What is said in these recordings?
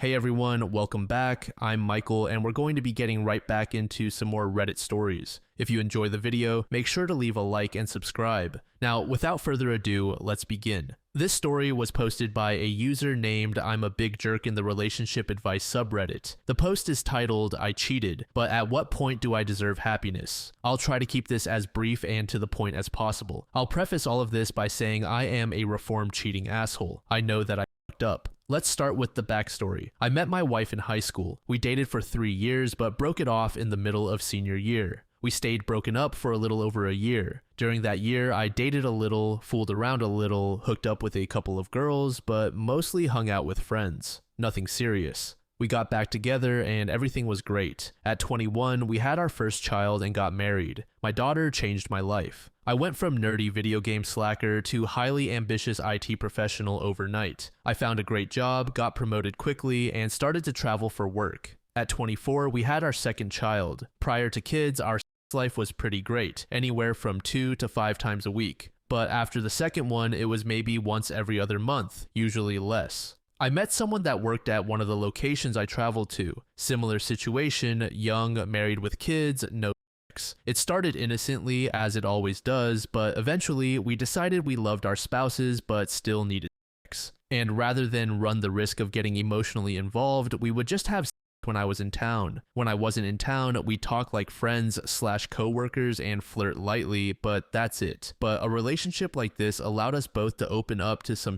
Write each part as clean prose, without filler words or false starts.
Hey everyone, welcome back. I'm Michael and we're going to be getting right back into some more Reddit stories. If you enjoy the video, make sure to leave a like and subscribe. Now, without further ado, let's begin. This story was posted by a user named I'm a Big Jerk in the Relationship Advice subreddit. The post is titled, I cheated, but at what point do I deserve happiness? I'll try to keep this as brief and to the point as possible. I'll preface all of this by saying I am a reformed cheating asshole. I know that I fucked up. Let's start with the backstory. I met my wife in high school. We dated for 3 years, but broke it off in the middle of senior year. We stayed broken up for a little over a year. During that year, I dated a little, fooled around a little, hooked up with a couple of girls, but mostly hung out with friends. Nothing serious. We got back together and everything was great. At 21, we had our first child and got married. My daughter changed my life. I went from nerdy video game slacker to highly ambitious IT professional overnight. I found a great job, got promoted quickly, and started to travel for work. At 24, we had our second child. Prior to kids, our life was pretty great, anywhere from 2 to 5 times a week. But after the second one, it was maybe once every other month, usually less. I met someone that worked at one of the locations I traveled to. Similar situation, young, married with kids, no sex. It started innocently, as it always does, but eventually we decided we loved our spouses but still needed sex. And rather than run the risk of getting emotionally involved, we would just have sex when I was in town. When I wasn't in town, we talk like friends / co-workers and flirt lightly, but that's it. But a relationship like this allowed us both to open up to some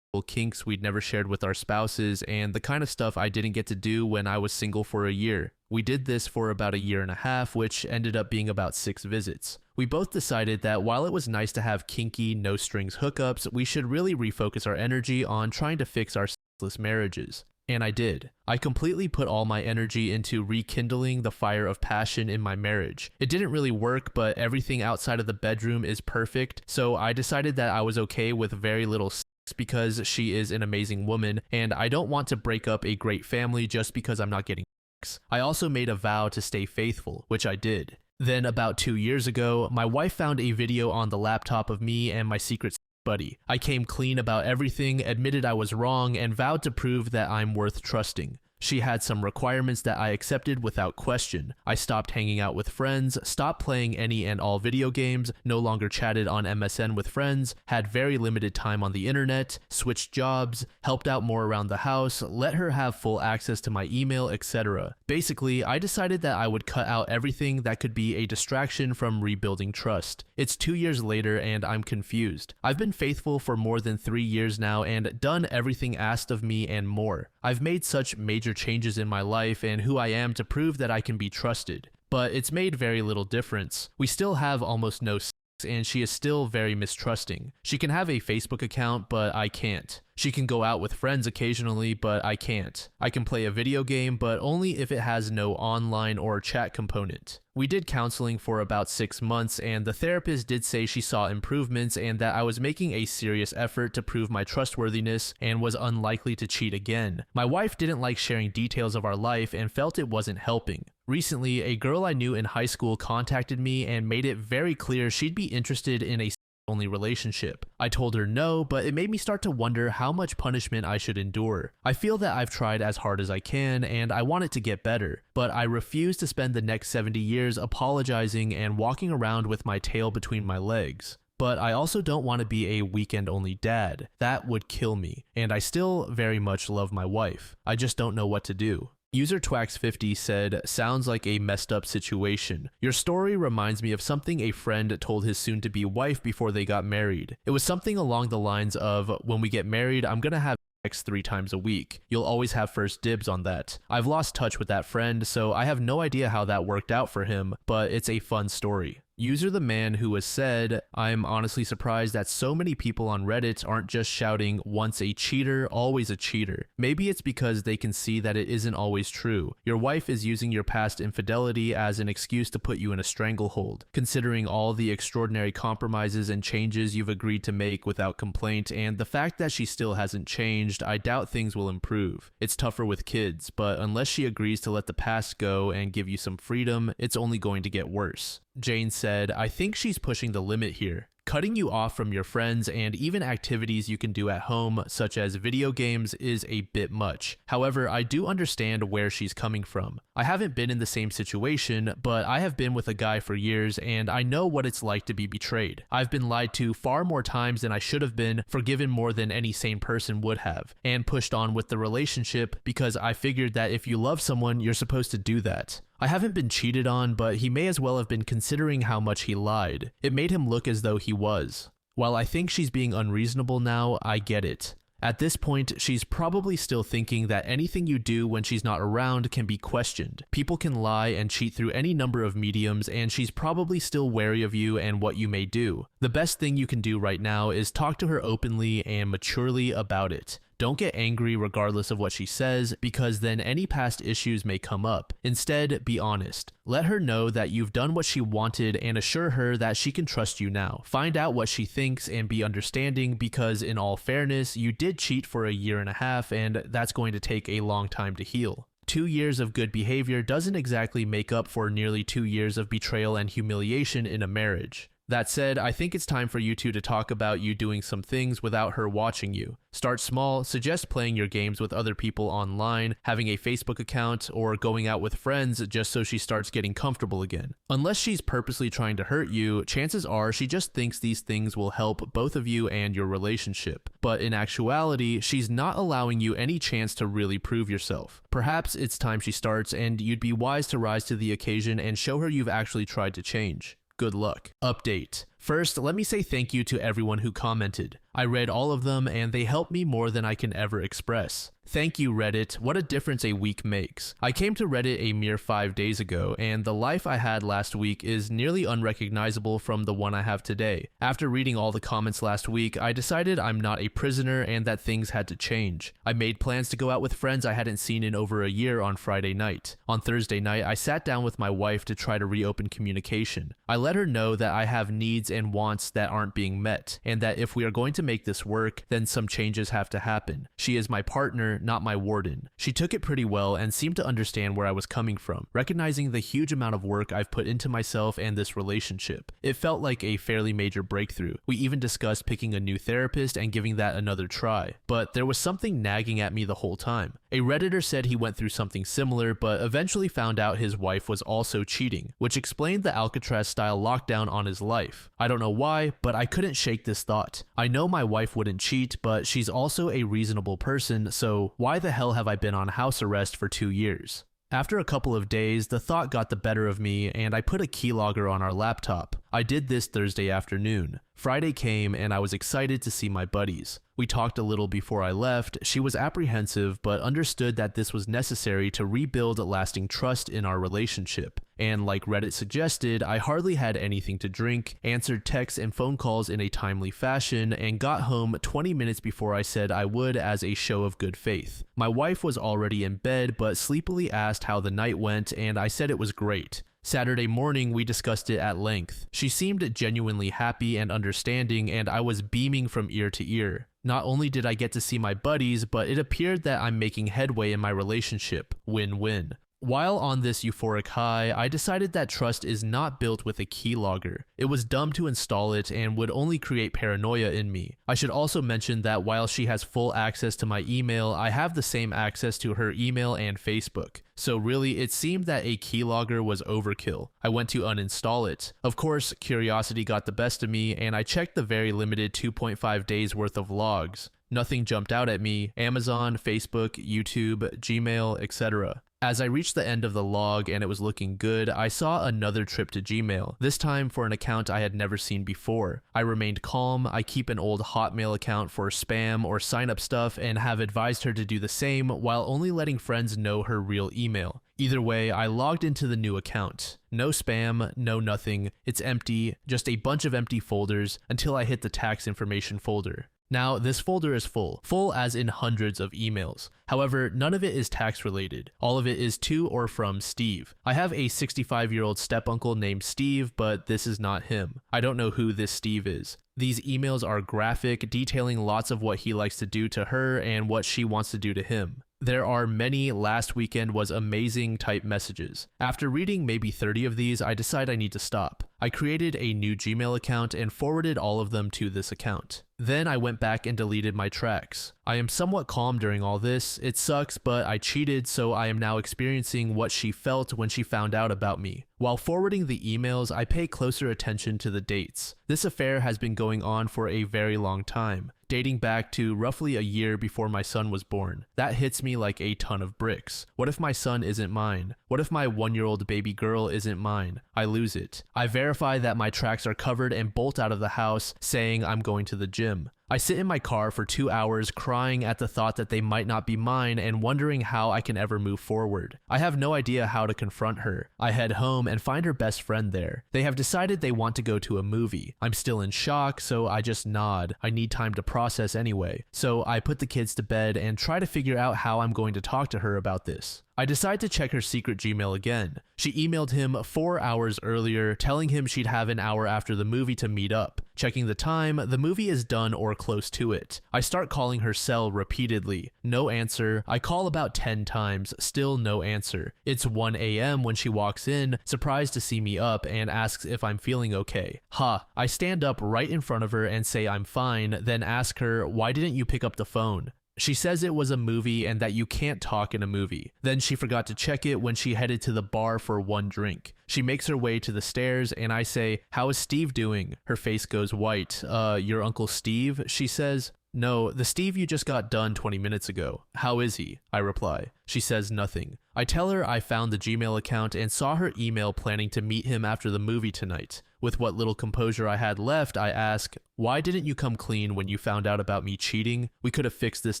kinks we'd never shared with our spouses and the kind of stuff I didn't get to do when I was single for a year. We did this for about a year and a half, which ended up being about 6 visits. We both decided that while it was nice to have kinky, no-strings hookups, we should really refocus our energy on trying to fix our sexless marriages. And I did. I completely put all my energy into rekindling the fire of passion in my marriage. It didn't really work, but everything outside of the bedroom is perfect, so I decided that I was okay with very little sex because she is an amazing woman, and I don't want to break up a great family just because I'm not getting sex. I also made a vow to stay faithful, which I did. Then about 2 years ago, my wife found a video on the laptop of me and my secret buddy. I came clean about everything, admitted I was wrong, and vowed to prove that I'm worth trusting. She had some requirements that I accepted without question. I stopped hanging out with friends, stopped playing any and all video games, no longer chatted on MSN with friends, had very limited time on the internet, switched jobs, helped out more around the house, let her have full access to my email, etc. Basically, I decided that I would cut out everything that could be a distraction from rebuilding trust. It's 2 years later and I'm confused. I've been faithful for more than 3 years now and done everything asked of me and more. I've made such major changes in my life and who I am to prove that I can be trusted. But it's made very little difference. We still have almost no sex and she is still very mistrusting. She can have a Facebook account, but I can't. She can go out with friends occasionally, but I can't. I can play a video game, but only if it has no online or chat component. We did counseling for about 6 months, and the therapist did say she saw improvements and that I was making a serious effort to prove my trustworthiness and was unlikely to cheat again. My wife didn't like sharing details of our life and felt it wasn't helping. Recently, a girl I knew in high school contacted me and made it very clear she'd be interested in a only relationship. I told her no, but it made me start to wonder how much punishment I should endure. I feel that I've tried as hard as I can and I want it to get better, but I refuse to spend the next 70 years apologizing and walking around with my tail between my legs. But I also don't want to be a weekend-only dad. That would kill me, and I still very much love my wife. I just don't know what to do. User Twax50 said, sounds like a messed up situation. Your story reminds me of something a friend told his soon-to-be wife before they got married. It was something along the lines of, when we get married, I'm gonna have sex 3 times a week. You'll always have first dibs on that. I've lost touch with that friend, so I have no idea how that worked out for him, but it's a fun story. User the man who has said, I'm honestly surprised that so many people on Reddit aren't just shouting once a cheater, always a cheater. Maybe it's because they can see that it isn't always true. Your wife is using your past infidelity as an excuse to put you in a stranglehold. Considering all the extraordinary compromises and changes you've agreed to make without complaint and the fact that she still hasn't changed, I doubt things will improve. It's tougher with kids, but unless she agrees to let the past go and give you some freedom, it's only going to get worse. Jane said, I think she's pushing the limit here. Cutting you off from your friends and even activities you can do at home, such as video games, is a bit much. However, I do understand where she's coming from. I haven't been in the same situation, but I have been with a guy for years and I know what it's like to be betrayed. I've been lied to far more times than I should have been, forgiven more than any sane person would have, and pushed on with the relationship because I figured that if you love someone, you're supposed to do that. I haven't been cheated on, but he may as well have been considering how much he lied. It made him look as though he was. While I think she's being unreasonable now, I get it. At this point, she's probably still thinking that anything you do when she's not around can be questioned. People can lie and cheat through any number of mediums, and she's probably still wary of you and what you may do. The best thing you can do right now is talk to her openly and maturely about it. Don't get angry regardless of what she says, because then any past issues may come up. Instead, be honest. Let her know that you've done what she wanted and assure her that she can trust you now. Find out what she thinks and be understanding, because in all fairness, you did cheat for a year and a half and that's going to take a long time to heal. 2 years of good behavior doesn't exactly make up for nearly 2 years of betrayal and humiliation in a marriage. That said, I think it's time for you two to talk about you doing some things without her watching you. Start small, suggest playing your games with other people online, having a Facebook account, or going out with friends just so she starts getting comfortable again. Unless she's purposely trying to hurt you, chances are she just thinks these things will help both of you and your relationship. But in actuality, she's not allowing you any chance to really prove yourself. Perhaps it's time she starts, and you'd be wise to rise to the occasion and show her you've actually tried to change. Good luck. Update. First, let me say thank you to everyone who commented. I read all of them and they helped me more than I can ever express. Thank you, Reddit. What a difference a week makes. I came to Reddit a mere 5 days ago, and the life I had last week is nearly unrecognizable from the one I have today. After reading all the comments last week, I decided I'm not a prisoner and that things had to change. I made plans to go out with friends I hadn't seen in over a year on Friday night. On Thursday night, I sat down with my wife to try to reopen communication. I let her know that I have needs and wants that aren't being met, and that if we are going to make this work, then some changes have to happen. She is my partner, not my warden. She took it pretty well and seemed to understand where I was coming from, recognizing the huge amount of work I've put into myself and this relationship. It felt like a fairly major breakthrough. We even discussed picking a new therapist and giving that another try, but there was something nagging at me the whole time. A Redditor said he went through something similar, but eventually found out his wife was also cheating, which explained the Alcatraz-style lockdown on his life. I don't know why, but I couldn't shake this thought. I know my wife wouldn't cheat, but she's also a reasonable person, so why the hell have I been on house arrest for 2 years? After a couple of days, the thought got the better of me and I put a keylogger on our laptop. I did this Thursday afternoon. Friday came and I was excited to see my buddies. We talked a little before I left. She was apprehensive but understood that this was necessary to rebuild lasting trust in our relationship. And like Reddit suggested, I hardly had anything to drink, answered texts and phone calls in a timely fashion, and got home 20 minutes before I said I would as a show of good faith. My wife was already in bed but sleepily asked how the night went, and I said it was great. Saturday morning, we discussed it at length. She seemed genuinely happy and understanding, and I was beaming from ear to ear. Not only did I get to see my buddies, but it appeared that I'm making headway in my relationship. Win-win. While on this euphoric high, I decided that trust is not built with a keylogger. It was dumb to install it and would only create paranoia in me. I should also mention that while she has full access to my email, I have the same access to her email and Facebook. So really, it seemed that a keylogger was overkill. I went to uninstall it. Of course, curiosity got the best of me, and I checked the very limited 2.5 days worth of logs. Nothing jumped out at me: Amazon, Facebook, YouTube, Gmail, etc. As I reached the end of the log and it was looking good, I saw another trip to Gmail, this time for an account I had never seen before. I remained calm. I keep an old Hotmail account for spam or sign-up stuff and have advised her to do the same while only letting friends know her real email. Either way, I logged into the new account. No spam, no nothing. It's empty, just a bunch of empty folders until I hit the tax information folder. Now, this folder is full as in hundreds of emails. However, none of it is tax related. All of it is to or from Steve. I have a 65-year-old step-uncle named Steve, but this is not him. I don't know who this Steve is. These emails are graphic, detailing lots of what he likes to do to her and what she wants to do to him. There are many "last weekend was amazing" type messages. After reading maybe 30 of these, I decide I need to stop. I created a new Gmail account and forwarded all of them to this account. Then I went back and deleted my tracks. I am somewhat calm during all this. It sucks, but I cheated, so I am now experiencing what she felt when she found out about me. While forwarding the emails, I pay closer attention to the dates. This affair has been going on for a very long time, dating back to roughly a year before my son was born. That hits me like a ton of bricks. What if my son isn't mine? What if my 1-year-old baby girl isn't mine? I lose it. I verify that my tracks are covered and bolt out of the house, saying I'm going to the gym. I sit in my car for 2 hours crying at the thought that they might not be mine and wondering how I can ever move forward. I have no idea how to confront her. I head home and find her best friend there. They have decided they want to go to a movie. I'm still in shock, so I just nod. I need time to process anyway. So I put the kids to bed and try to figure out how I'm going to talk to her about this. I decide to check her secret Gmail again. She emailed him 4 hours earlier, telling him she'd have an hour after the movie to meet up. Checking the time, the movie is done or close to it. I start calling her cell repeatedly. No answer. I call about 10 times, still no answer. It's 1 a.m. when she walks in, surprised to see me up, and asks if I'm feeling okay. I stand up right in front of her and say I'm fine, then ask her, why didn't you pick up the phone? She says it was a movie and that you can't talk in a movie. Then she forgot to check it when she headed to the bar for one drink. She makes her way to the stairs and I say, "How is Steve doing?" Her face goes white. Your Uncle Steve?" She says. "No, the Steve you just got done 20 minutes ago. How is he?" I reply. She says nothing. I tell her I found the Gmail account and saw her email planning to meet him after the movie tonight. With what little composure I had left, I ask, "Why didn't you come clean when you found out about me cheating? We could have fixed this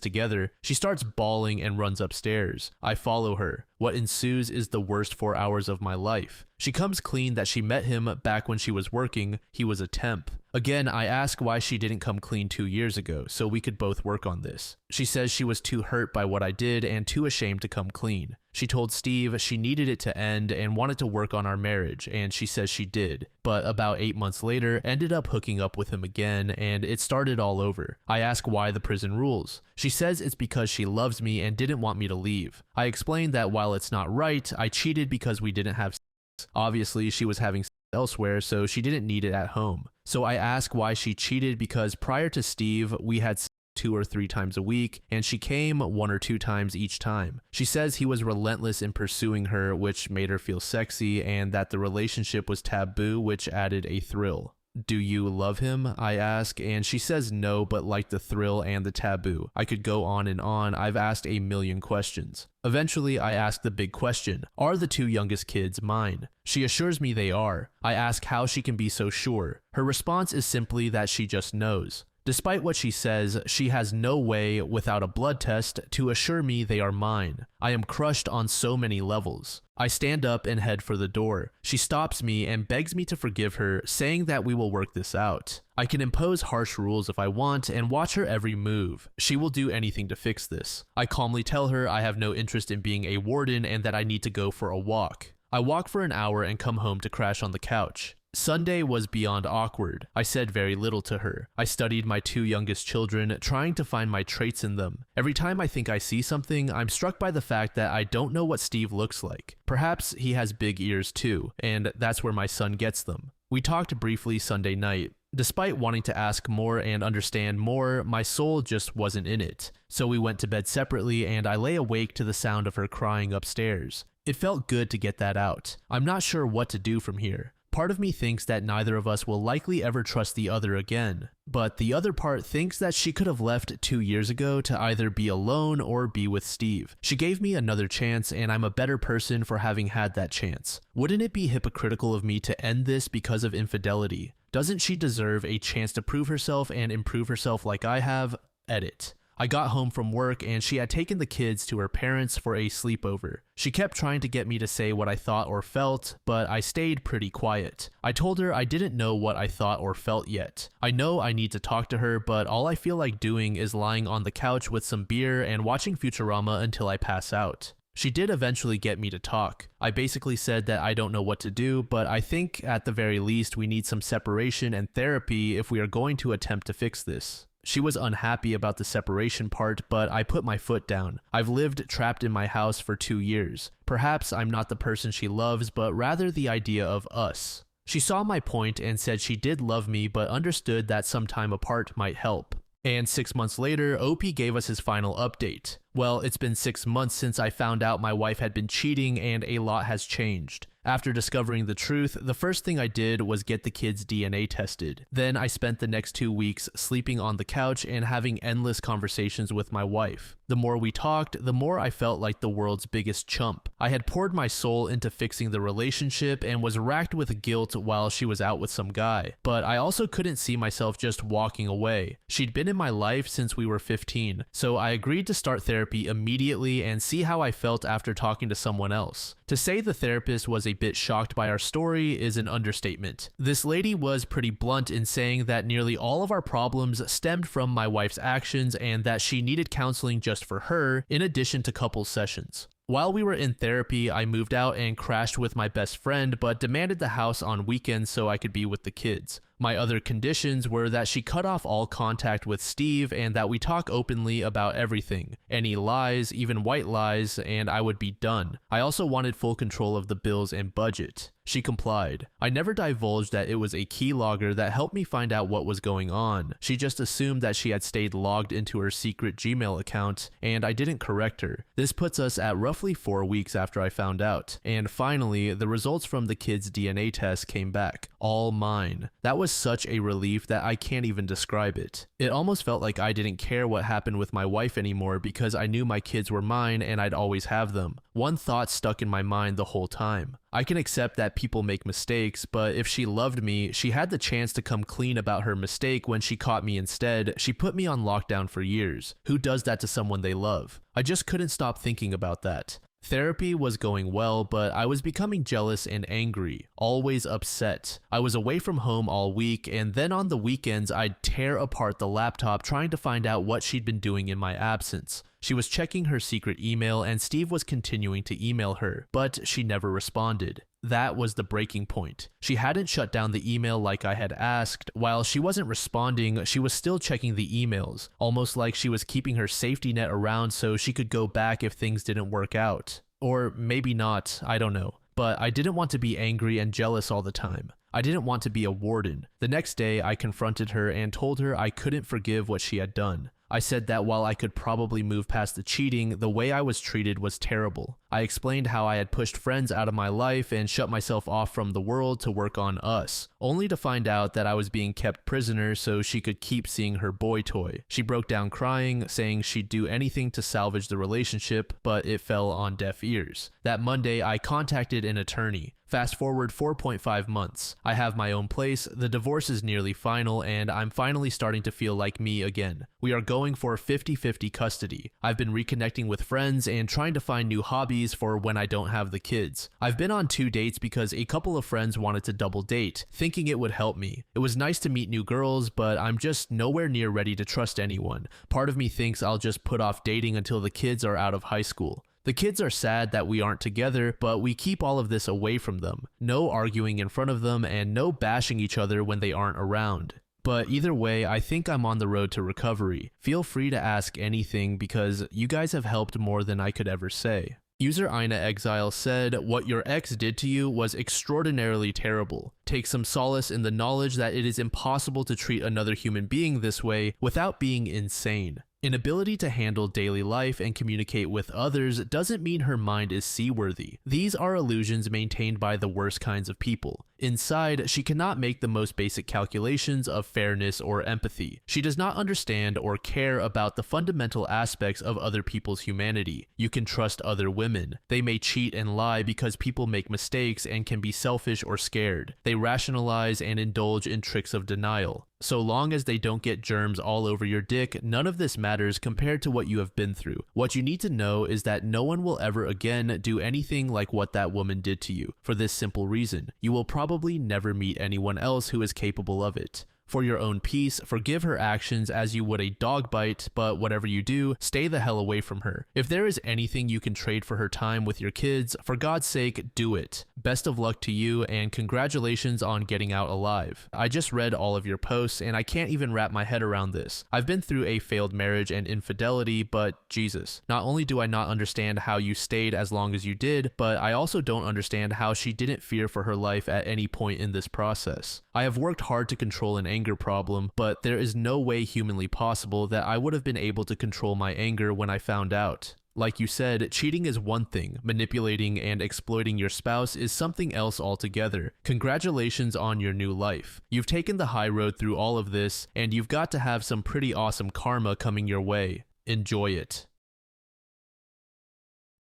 together." She starts bawling and runs upstairs. I follow her. What ensues is the worst 4 hours of my life. She comes clean that she met him back when she was working. He was a temp. Again, I ask why she didn't come clean 2 years ago, so we could both work on this. She says she was too hurt by what I did and too ashamed to come clean. She told Steve she needed it to end and wanted to work on our marriage, and she says she did. But about 8 months later, ended up hooking up with him again, and it started all over. I ask why the prison rules. She says it's because she loves me and didn't want me to leave. I explain that while it's not right, I cheated because we didn't have sex. Obviously, she was having sex elsewhere, so she didn't need it at home. So I ask why she cheated because prior to Steve, we had 2 or 3 times a week, and she came 1 or 2 times each time. She says he was relentless in pursuing her, which made her feel sexy, and that the relationship was taboo, which added a thrill. "Do you love him?" I ask, and she says no, but like the thrill and the taboo. I could go on and on. I've asked a million questions. Eventually, I ask the big question, are the 2 youngest kids mine? She assures me they are. I ask how she can be so sure. Her response is simply that she just knows. Despite what she says, she has no way, without a blood test, to assure me they are mine. I am crushed on so many levels. I stand up and head for the door. She stops me and begs me to forgive her, saying that we will work this out. I can impose harsh rules if I want and watch her every move. She will do anything to fix this. I calmly tell her I have no interest in being a warden and that I need to go for a walk. I walk for an hour and come home to crash on the couch. Sunday was beyond awkward. I said very little to her. I studied my 2 youngest children, trying to find my traits in them. Every time I think I see something, I'm struck by the fact that I don't know what Steve looks like. Perhaps he has big ears too, and that's where my son gets them. We talked briefly Sunday night. Despite wanting to ask more and understand more, my soul just wasn't in it. So we went to bed separately and I lay awake to the sound of her crying upstairs. It felt good to get that out. I'm not sure what to do from here. Part of me thinks that neither of us will likely ever trust the other again, but the other part thinks that she could have left 2 years ago to either be alone or be with Steve. She gave me another chance and I'm a better person for having had that chance. Wouldn't it be hypocritical of me to end this because of infidelity? Doesn't she deserve a chance to prove herself and improve herself like I have? Edit. I got home from work and she had taken the kids to her parents for a sleepover. She kept trying to get me to say what I thought or felt, but I stayed pretty quiet. I told her I didn't know what I thought or felt yet. I know I need to talk to her, but all I feel like doing is lying on the couch with some beer and watching Futurama until I pass out. She did eventually get me to talk. I basically said that I don't know what to do, but I think at the very least we need some separation and therapy if we are going to attempt to fix this. She was unhappy about the separation part, but I put my foot down. I've lived trapped in my house for 2 years. Perhaps I'm not the person she loves, but rather the idea of us. She saw my point and said she did love me, but understood that some time apart might help. And 6 months later, OP gave us his final update. Well, it's been 6 months since I found out my wife had been cheating, and a lot has changed. After discovering the truth, the first thing I did was get the kids' DNA tested. Then I spent the next 2 weeks sleeping on the couch and having endless conversations with my wife. The more we talked, the more I felt like the world's biggest chump. I had poured my soul into fixing the relationship and was racked with guilt while she was out with some guy. But I also couldn't see myself just walking away. She'd been in my life since we were 15, so I agreed to start therapy immediately and see how I felt after talking to someone else. To say the therapist was a bit shocked by our story is an understatement. This lady was pretty blunt in saying that nearly all of our problems stemmed from my wife's actions and that she needed counseling just for her, in addition to couples sessions. While we were in therapy, I moved out and crashed with my best friend, but demanded the house on weekends so I could be with the kids. My other conditions were that she cut off all contact with Steve and that we talk openly about everything. Any lies, even white lies, and I would be done. I also wanted full control of the bills and budget. She complied. I never divulged that it was a keylogger that helped me find out what was going on. She just assumed that she had stayed logged into her secret Gmail account, and I didn't correct her. This puts us at roughly 4 weeks after I found out. And finally, the results from the kids' DNA test came back. All mine. That was such a relief that I can't even describe it. It almost felt like I didn't care what happened with my wife anymore because I knew my kids were mine and I'd always have them. One thought stuck in my mind the whole time. I can accept that people make mistakes, but if she loved me, she had the chance to come clean about her mistake when she caught me instead. She put me on lockdown for years. Who does that to someone they love? I just couldn't stop thinking about that. Therapy was going well, but I was becoming jealous and angry, always upset. I was away from home all week, and then on the weekends I'd tear apart the laptop trying to find out what she'd been doing in my absence. She was checking her secret email and Steve was continuing to email her, but she never responded. That was the breaking point. She hadn't shut down the email like I had asked. While she wasn't responding, she was still checking the emails, almost like she was keeping her safety net around so she could go back if things didn't work out. Or maybe not, I don't know. But I didn't want to be angry and jealous all the time. I didn't want to be a warden. The next day, I confronted her and told her I couldn't forgive what she had done. I said that while I could probably move past the cheating, the way I was treated was terrible. I explained how I had pushed friends out of my life and shut myself off from the world to work on us, only to find out that I was being kept prisoner so she could keep seeing her boy toy. She broke down crying, saying she'd do anything to salvage the relationship, but it fell on deaf ears. That Monday, I contacted an attorney. Fast forward 4.5 months. I have my own place, the divorce is nearly final, and I'm finally starting to feel like me again. We are going for 50-50 custody. I've been reconnecting with friends and trying to find new hobbies for when I don't have the kids. I've been on 2 dates because a couple of friends wanted to double date, thinking it would help me. It was nice to meet new girls, but I'm just nowhere near ready to trust anyone. Part of me thinks I'll just put off dating until the kids are out of high school. The kids are sad that we aren't together, but we keep all of this away from them. No arguing in front of them and no bashing each other when they aren't around. But either way, I think I'm on the road to recovery. Feel free to ask anything because you guys have helped more than I could ever say. User Ina Exile said, "What your ex did to you was extraordinarily terrible. Take some solace in the knowledge that it is impossible to treat another human being this way without being insane. Inability to handle daily life and communicate with others doesn't mean her mind is seaworthy. These are illusions maintained by the worst kinds of people. Inside, she cannot make the most basic calculations of fairness or empathy. She does not understand or care about the fundamental aspects of other people's humanity. You can trust other women. They may cheat and lie because people make mistakes and can be selfish or scared. They rationalize and indulge in tricks of denial. So long as they don't get germs all over your dick, none of this matters compared to what you have been through. What you need to know is that no one will ever again do anything like what that woman did to you. For this simple reason, you will probably never meet anyone else who is capable of it. For your own peace, forgive her actions as you would a dog bite, but whatever you do, stay the hell away from her. If there is anything you can trade for her time with your kids, for God's sake, do it. Best of luck to you, and congratulations on getting out alive. I just read all of your posts, and I can't even wrap my head around this. I've been through a failed marriage and infidelity, but Jesus. Not only do I not understand how you stayed as long as you did, but I also don't understand how she didn't fear for her life at any point in this process. I have worked hard to control an anger problem, but there is no way humanly possible that I would have been able to control my anger when I found out. Like you said, cheating is one thing, manipulating and exploiting your spouse is something else altogether. Congratulations on your new life. You've taken the high road through all of this, and you've got to have some pretty awesome karma coming your way. Enjoy it.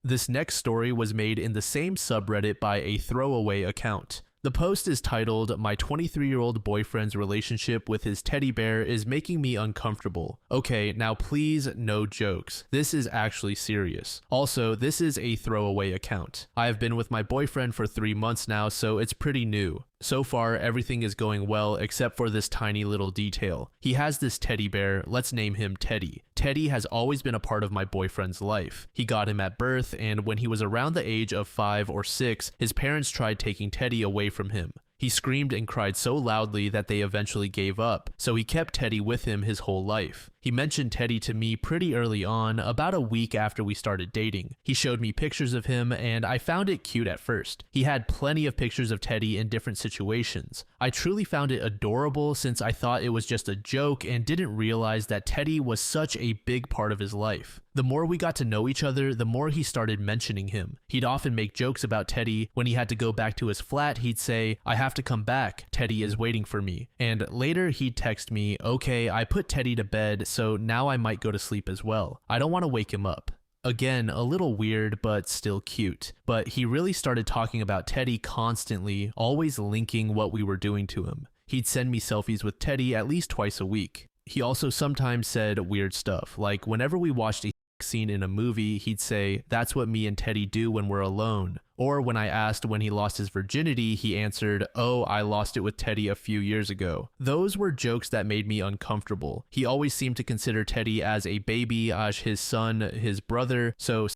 This next story was made in the same subreddit by a throwaway account. The post is titled, "My 23-year-old boyfriend's relationship with his teddy bear is making me uncomfortable." Okay, now please, no jokes. This is actually serious. Also, this is a throwaway account. I have been with my boyfriend for 3 months now, so it's pretty new. So far, everything is going well except for this tiny little detail. He has this teddy bear, let's name him Teddy. Teddy has always been a part of my boyfriend's life. He got him at birth, and when he was around the age of 5 or 6, his parents tried taking Teddy away from him. He screamed and cried so loudly that they eventually gave up, so he kept Teddy with him his whole life. He mentioned Teddy to me pretty early on, about a week after we started dating. He showed me pictures of him, and I found it cute at first. He had plenty of pictures of Teddy in different situations. I truly found it adorable since I thought it was just a joke and didn't realize that Teddy was such a big part of his life. The more we got to know each other, the more he started mentioning him. He'd often make jokes about Teddy. When he had to go back to his flat, he'd say, "I have to come back. Teddy is waiting for me." And later he'd text me, "Okay, I put Teddy to bed, so now I might go to sleep as well. I don't want to wake him up." Again, a little weird, but still cute. But he really started talking about Teddy constantly, always linking what we were doing to him. He'd send me selfies with Teddy at least twice a week. He also sometimes said weird stuff, like whenever we watched a scene in a movie, he'd say, "That's what me and Teddy do when we're alone." Or when I asked when he lost his virginity, he answered, "Oh, I lost it with Teddy a few years ago." Those were jokes that made me uncomfortable. He always seemed to consider Teddy as a baby, as his son, his brother, so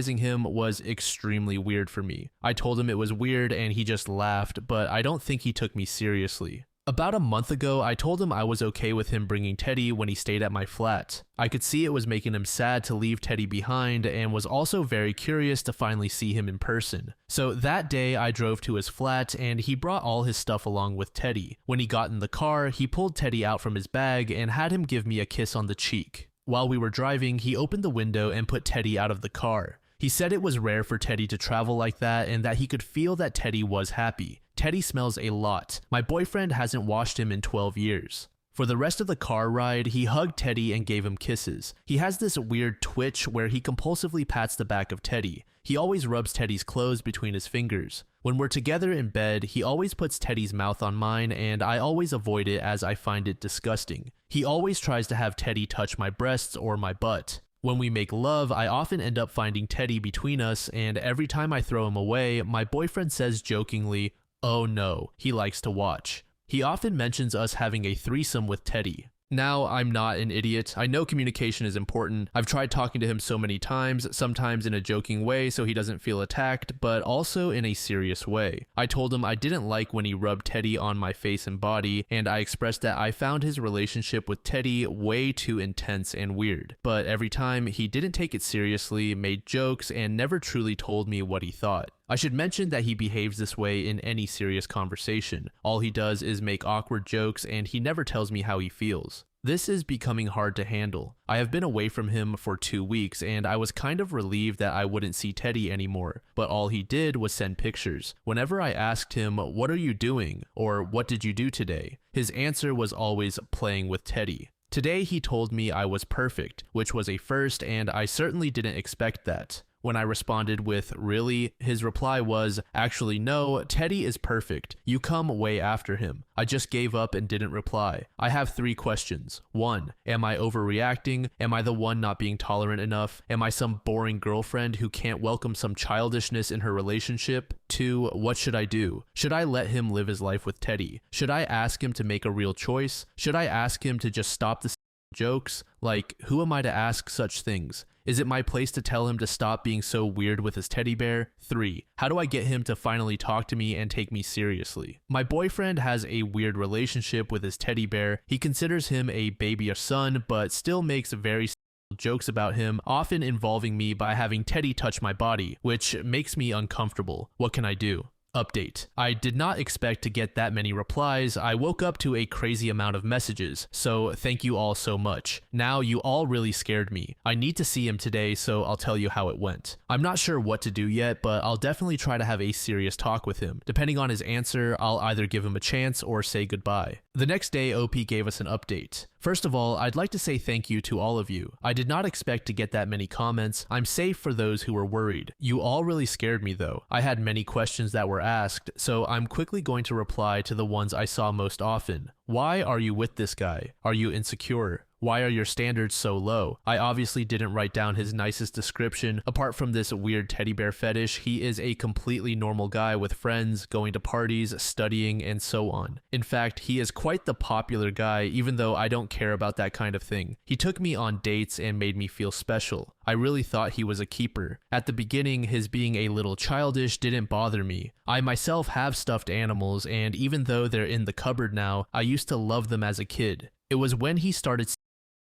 sizing him was extremely weird for me. I told him it was weird and he just laughed, but I don't think he took me seriously. About a month ago, I told him I was okay with him bringing Teddy when he stayed at my flat. I could see it was making him sad to leave Teddy behind and was also very curious to finally see him in person. So that day, I drove to his flat and he brought all his stuff along with Teddy. When he got in the car, he pulled Teddy out from his bag and had him give me a kiss on the cheek. While we were driving, he opened the window and put Teddy out of the car. He said it was rare for Teddy to travel like that and that he could feel that Teddy was happy. Teddy smells a lot. My boyfriend hasn't washed him in 12 years. For the rest of the car ride, he hugged Teddy and gave him kisses. He has this weird twitch where he compulsively pats the back of Teddy. He always rubs Teddy's clothes between his fingers. When we're together in bed, he always puts Teddy's mouth on mine and I always avoid it as I find it disgusting. He always tries to have Teddy touch my breasts or my butt. When we make love, I often end up finding Teddy between us, and every time I throw him away, my boyfriend says jokingly, "Oh no, he likes to watch." He often mentions us having a threesome with Teddy. Now, I'm not an idiot. I know communication is important. I've tried talking to him so many times, sometimes in a joking way so he doesn't feel attacked, but also in a serious way. I told him I didn't like when he rubbed Teddy on my face and body, and I expressed that I found his relationship with Teddy way too intense and weird. But every time, he didn't take it seriously, made jokes, and never truly told me what he thought. I should mention that he behaves this way in any serious conversation. All he does is make awkward jokes and he never tells me how he feels. This is becoming hard to handle. I have been away from him for 2 weeks and I was kind of relieved that I wouldn't see Teddy anymore, but all he did was send pictures. Whenever I asked him, "What are you doing?" or "What did you do today?" his answer was always playing with Teddy. Today he told me I was perfect, which was a first and I certainly didn't expect that. When I responded with, "Really?" his reply was, "Actually, no, Teddy is perfect. You come way after him." I just gave up and didn't reply. I have 3 questions. 1. Am I overreacting? Am I the one not being tolerant enough? Am I some boring girlfriend who can't welcome some childishness in her relationship? 2. What should I do? Should I let him live his life with Teddy? Should I ask him to make a real choice? Should I ask him to just stop the jokes? Like, who am I to ask such things? Is it my place to tell him to stop being so weird with his teddy bear? 3. How do I get him to finally talk to me and take me seriously? My boyfriend has a weird relationship with his teddy bear. He considers him a baby or son, but still makes very jokes about him, often involving me by having Teddy touch my body, which makes me uncomfortable. What can I do? Update. I did not expect to get that many replies. I woke up to a crazy amount of messages, so thank you all so much. Now you all really scared me. I need to see him today, so I'll tell you how it went. I'm not sure what to do yet, but I'll definitely try to have a serious talk with him. Depending on his answer, I'll either give him a chance or say goodbye. The next day, OP gave us an update. First of all, I'd like to say thank you to all of you. I did not expect to get that many comments. I'm safe for those who were worried. You all really scared me though. I had many questions that were asked, so I'm quickly going to reply to the ones I saw most often. Why are you with this guy? Are you insecure? Why are your standards so low? I obviously didn't write down his nicest description. Apart from this weird teddy bear fetish, he is a completely normal guy with friends, going to parties, studying, and so on. In fact, he is quite the popular guy, even though I don't care about that kind of thing. He took me on dates and made me feel special. I really thought he was a keeper. At the beginning, his being a little childish didn't bother me. I myself have stuffed animals, and even though they're in the cupboard now, I used to love them as a kid. It was when he started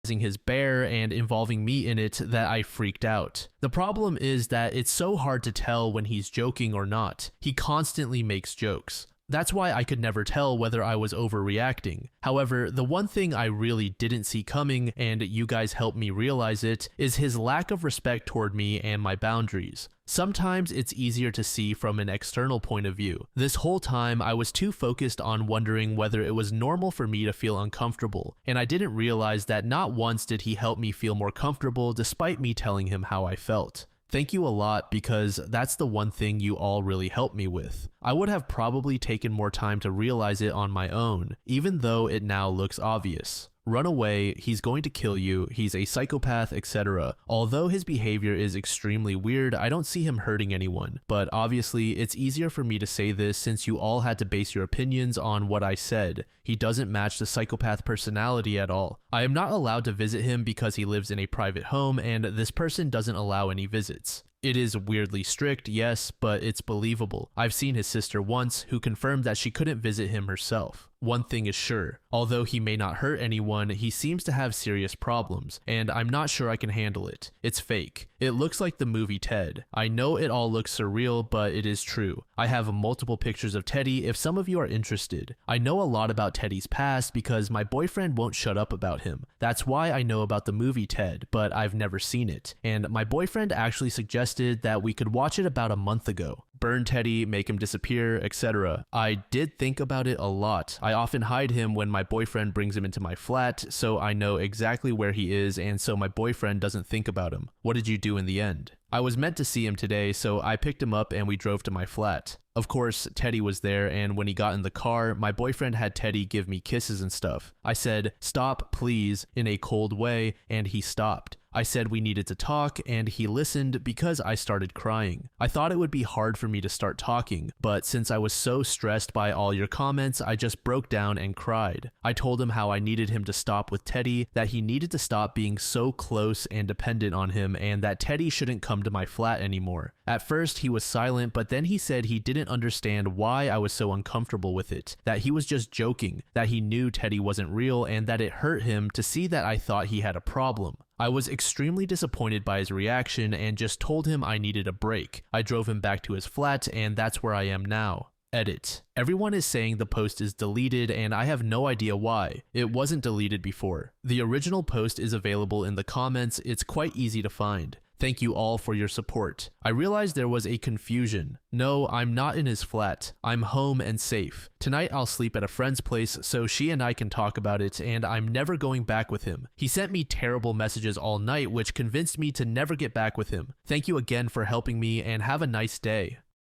his bear and involving me in it that I freaked out. The problem is that it's so hard to tell when he's joking or not. He constantly makes jokes. That's why I could never tell whether I was overreacting. However, the one thing I really didn't see coming, and you guys helped me realize it, is his lack of respect toward me and my boundaries. Sometimes it's easier to see from an external point of view. This whole time, I was too focused on wondering whether it was normal for me to feel uncomfortable, and I didn't realize that not once did he help me feel more comfortable despite me telling him how I felt. Thank you a lot, because that's the one thing you all really helped me with. I would have probably taken more time to realize it on my own, even though it now looks obvious. Run away, he's going to kill you, he's a psychopath, etc. Although his behavior is extremely weird, I don't see him hurting anyone. But obviously, it's easier for me to say this since you all had to base your opinions on what I said. He doesn't match the psychopath personality at all. I am not allowed to visit him because he lives in a private home and this person doesn't allow any visits. It is weirdly strict, yes, but it's believable. I've seen his sister once, who confirmed that she couldn't visit him herself. One thing is sure, although he may not hurt anyone, he seems to have serious problems, and I'm not sure I can handle it. It's fake. It looks like the movie Ted. I know it all looks surreal, but it is true. I have multiple pictures of Teddy if some of you are interested. I know a lot about Teddy's past because my boyfriend won't shut up about him. That's why I know about the movie Ted, but I've never seen it. And my boyfriend actually suggested that we could watch it about a month ago. Burn Teddy, make him disappear, etc. I did think about it a lot. I often hide him when my boyfriend brings him into my flat, so I know exactly where he is and so my boyfriend doesn't think about him. What did you do in the end? I was meant to see him today, so I picked him up and we drove to my flat. Of course, Teddy was there, and when he got in the car, my boyfriend had Teddy give me kisses and stuff. I said, "Stop, please," in a cold way, and he stopped. I said we needed to talk, and he listened because I started crying. I thought it would be hard for me to start talking, but since I was so stressed by all your comments, I just broke down and cried. I told him how I needed him to stop with Teddy, that he needed to stop being so close and dependent on him, and that Teddy shouldn't come to my flat anymore. At first, he was silent, but then he said he didn't understand why I was so uncomfortable with it, that he was just joking, that he knew Teddy wasn't real, and that it hurt him to see that I thought he had a problem. I was extremely disappointed by his reaction and just told him I needed a break. I drove him back to his flat, and that's where I am now. Edit. Everyone is saying the post is deleted, and I have no idea why. It wasn't deleted before. The original post is available in the comments. It's quite easy to find. Thank you all for your support. I realized there was a confusion. No, I'm not in his flat. I'm home and safe. Tonight I'll sleep at a friend's place so she and I can talk about it, and I'm never going back with him. He sent me terrible messages all night, which convinced me to never get back with him. Thank you again for helping me, and have a nice day.